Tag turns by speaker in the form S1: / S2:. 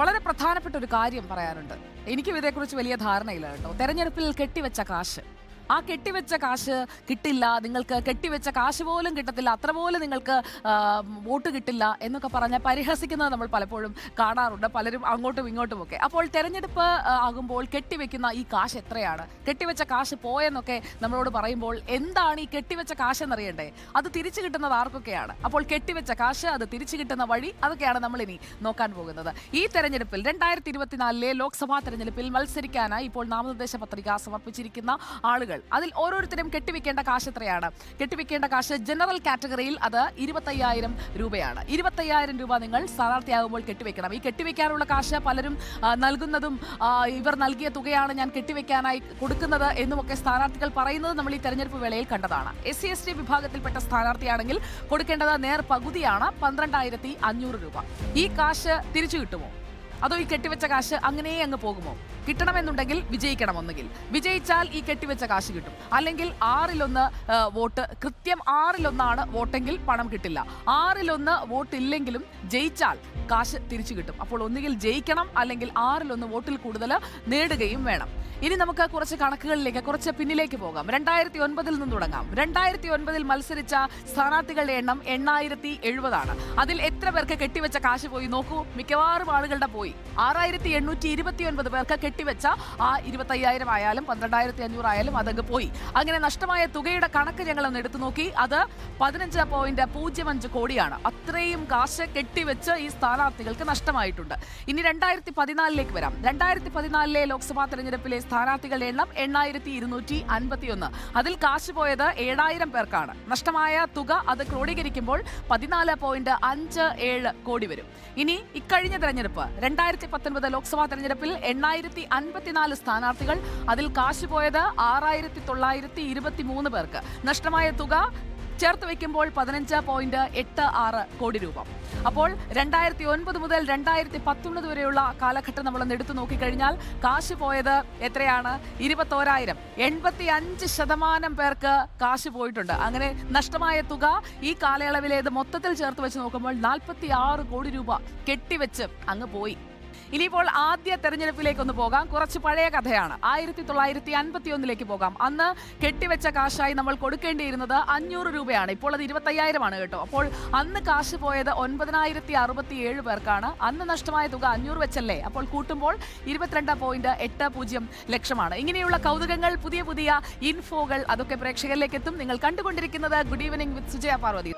S1: വളരെ പ്രധാനപ്പെട്ട ഒരു കാര്യം പറയാനുണ്ട്. എനിക്കും ഇതേക്കുറിച്ച് വലിയ ധാരണയില്ല കേട്ടോ. തെരഞ്ഞെടുപ്പിൽ കെട്ടിവെച്ച കാശ്, ആ കെട്ടിവെച്ച കാശ് കിട്ടില്ല, നിങ്ങൾക്ക് കെട്ടിവെച്ച കാശ് പോലും കിട്ടത്തില്ല, അത്ര പോലും നിങ്ങൾക്ക് വോട്ട് കിട്ടില്ല എന്നൊക്കെ പറഞ്ഞ് പരിഹസിക്കുന്നത് നമ്മൾ പലപ്പോഴും കാണാറുണ്ട്, പലരും അങ്ങോട്ടും ഇങ്ങോട്ടും ഒക്കെ. അപ്പോൾ തെരഞ്ഞെടുപ്പ് ആകുമ്പോൾ കെട്ടിവെക്കുന്ന ഈ കാശ് എത്രയാണ്, കെട്ടിവെച്ച കാശ് പോയെന്നൊക്കെ നമ്മളോട് പറയുമ്പോൾ എന്താണ് ഈ കെട്ടിവെച്ച കാശ് എന്നറിയണ്ടേ? അത് തിരിച്ചു കിട്ടുന്നത് ആർക്കൊക്കെയാണ്? അപ്പോൾ കെട്ടിവെച്ച കാശ്, അത് തിരിച്ചു കിട്ടുന്ന വഴി, അതൊക്കെയാണ് നമ്മൾ ഇനി നോക്കാൻ പോകുന്നത്. ഈ തെരഞ്ഞെടുപ്പിൽ 2024 ലോക്സഭാ തെരഞ്ഞെടുപ്പിൽ മത്സരിക്കാനായി ഇപ്പോൾ നാമനിർദ്ദേശ പത്രിക സമർപ്പിച്ചിരിക്കുന്ന ആളുകൾ, അതിൽ ഓരോരുത്തരും കെട്ടിവെക്കേണ്ട കാശ് എത്രയാണ്? കെട്ടിവെക്കേണ്ട കാശ് ജനറൽ കാറ്റഗറിയിൽ അത് 25,000 രൂപയാണ്. 25,000 രൂപ നിങ്ങൾ സ്ഥാനാർത്ഥിയാകുമ്പോൾ കെട്ടിവെക്കണം. ഈ കെട്ടിവെക്കാനുള്ള കാശ് പലരും നൽകുന്നതും ഇവർ നൽകിയ തുകയാണ് ഞാൻ കെട്ടിവെക്കാനായി കൊടുക്കുന്നത് എന്നുമൊക്കെ സ്ഥാനാർത്ഥികൾ പറയുന്നത് നമ്മൾ ഈ തെരഞ്ഞെടുപ്പ് വേളയിൽ കണ്ടതാണ്. SC/ST വിഭാഗത്തിൽപ്പെട്ട സ്ഥാനാർത്ഥിയാണെങ്കിൽ കൊടുക്കേണ്ടത് നേർ പകുതിയാണ്, 12,500 രൂപ. ഈ കാശ് തിരിച്ചു കിട്ടുമോ? അതോ ഈ കെട്ടിവെച്ച കാശ് അങ്ങനെ അങ്ങ് പോകുമോ? കിട്ടണമെന്നുണ്ടെങ്കിൽ വിജയിക്കണം. ഒന്നുകിൽ വിജയിച്ചാൽ ഈ കെട്ടിവെച്ച കാശ് കിട്ടും, അല്ലെങ്കിൽ 6-1 വോട്ട്, കൃത്യം 6-1 വോട്ടെങ്കിൽ പണം കിട്ടില്ല. 6-1 വോട്ട് ഇല്ലെങ്കിലും ജയിച്ചാൽ കാശ് തിരിച്ചു കിട്ടും. അപ്പോൾ ഒന്നുകിൽ ജയിക്കണം, അല്ലെങ്കിൽ 6-1 വോട്ടിൽ കൂടുതൽ നേടുകയും വേണം. ഇനി നമുക്ക് കുറച്ച് കണക്കുകളിലേക്ക്, കുറച്ച് പിന്നിലേക്ക് പോകാം. 2009 നിന്ന് തുടങ്ങാം. 2009 മത്സരിച്ച സ്ഥാനാർത്ഥികളുടെ എണ്ണം 8,070 ആണ്. അതിൽ എത്ര പേർക്ക് കെട്ടിവെച്ച കാശ് പോയി നോക്കൂ. മിക്കവാറും ആളുകളുടെ പോയി. 6,829 പേർക്ക് കെട്ടിവെച്ച ആ 25,000 ആയാലും 12,500 ആയാലും അതങ്ങ് പോയി. അങ്ങനെ നഷ്ടമായ തുകയുടെ കണക്ക് ഞങ്ങളൊന്ന് എടുത്തു നോക്കി. അത് 15.05 കോടിയാണ്. അത്രയും കാശ് കെട്ടിവെച്ച് ഈ സ്ഥാനാർത്ഥികൾക്ക് നഷ്ടമായിട്ടുണ്ട്. ഇനി 2014 വരാം. 2014 ലോക്സഭാ തെരഞ്ഞെടുപ്പിലെ സ്ഥാനാർത്ഥികളുടെ എണ്ണം 8,251. അതിൽ കാശ് പോയത് 7,000 പേർക്കാണ്. നഷ്ടമായ തുക അത് ക്രോഡീകരിക്കുമ്പോൾ 14.57 കോടി വരും. ഇനി ഇക്കഴിഞ്ഞ തെരഞ്ഞെടുപ്പ് 2019 ലോക്സഭാ തെരഞ്ഞെടുപ്പിൽ 8,054 സ്ഥാനാർത്ഥികൾ, അതിൽ കാശ് പോയത് 6,923 പേർക്ക്. നഷ്ടമായ തുക ചേർത്ത് വയ്ക്കുമ്പോൾ 15.86 കോടി രൂപ. അപ്പോൾ 2009 മുതൽ 2019 വരെയുള്ള കാലഘട്ടം നമ്മളൊന്ന് എടുത്തു നോക്കിക്കഴിഞ്ഞാൽ കാശ് പോയത് എത്രയാണ്? 21,000. 85% പേർക്ക് കാശ് പോയിട്ടുണ്ട്. അങ്ങനെ നഷ്ടമായ തുക ഈ കാലയളവിലേത് മൊത്തത്തിൽ ചേർത്ത് വെച്ച് നോക്കുമ്പോൾ 46 കോടി രൂപ കെട്ടിവെച്ച് അങ്ങ് പോയി. ഇനിയിപ്പോൾ ആദ്യ തെരഞ്ഞെടുപ്പിലേക്ക് ഒന്ന് പോകാം. കുറച്ച് പഴയ കഥയാണ്. 1951 പോകാം. അന്ന് കെട്ടിവെച്ച കാശായി നമ്മൾ കൊടുക്കേണ്ടിയിരുന്നത് 500 രൂപയാണ്. ഇപ്പോൾ അത് 25,000 ആണ് കേട്ടോ. അപ്പോൾ അന്ന് കാശ് പോയത് 9,067 പേർക്കാണ്. അന്ന് നഷ്ടമായ തുക 500 വെച്ചല്ലേ? അപ്പോൾ കൂട്ടുമ്പോൾ 22.80 ലക്ഷമാണ്. ഇങ്ങനെയുള്ള കൗതുകങ്ങൾ, പുതിയ പുതിയ ഇൻഫോകൾ, അതൊക്കെ പ്രേക്ഷകരിലേക്ക് എത്തും. നിങ്ങൾ കണ്ടുകൊണ്ടിരിക്കുന്നത് good evening with Sujaya Parvathi.